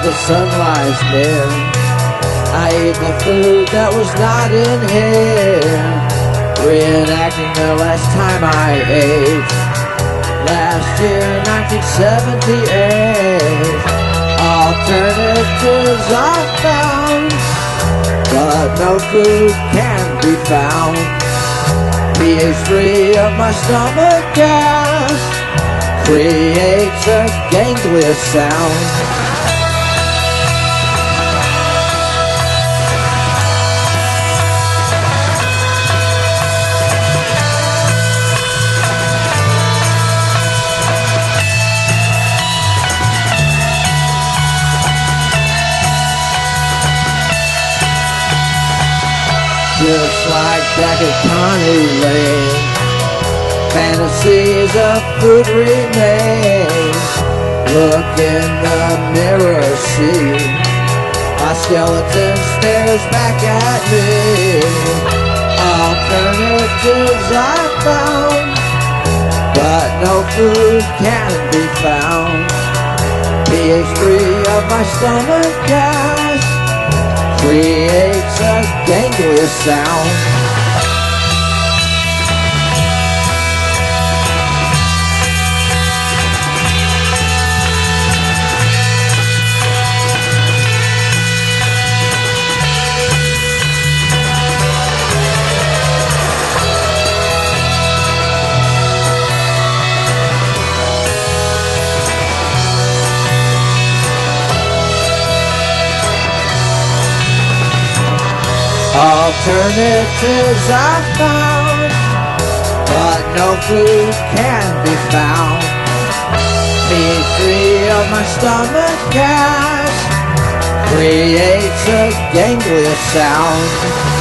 the sunrise near. I ate the food that was not in here, reenacting the last time I ate. Last year, 1978, alternatives I found, but no food can be found. pH 3 of my stomach gas creates a ganglious sound. Just like back at Connie Lane, fantasies of food remain. Look in the mirror, see my skeleton stares back at me. Alternatives I found, but no food can be found. pH 3 of my stomach gas creates a ganglious sound. Alternatives I found, but no food can be found. pH 3 of my stomach gas creates a ganglious sound.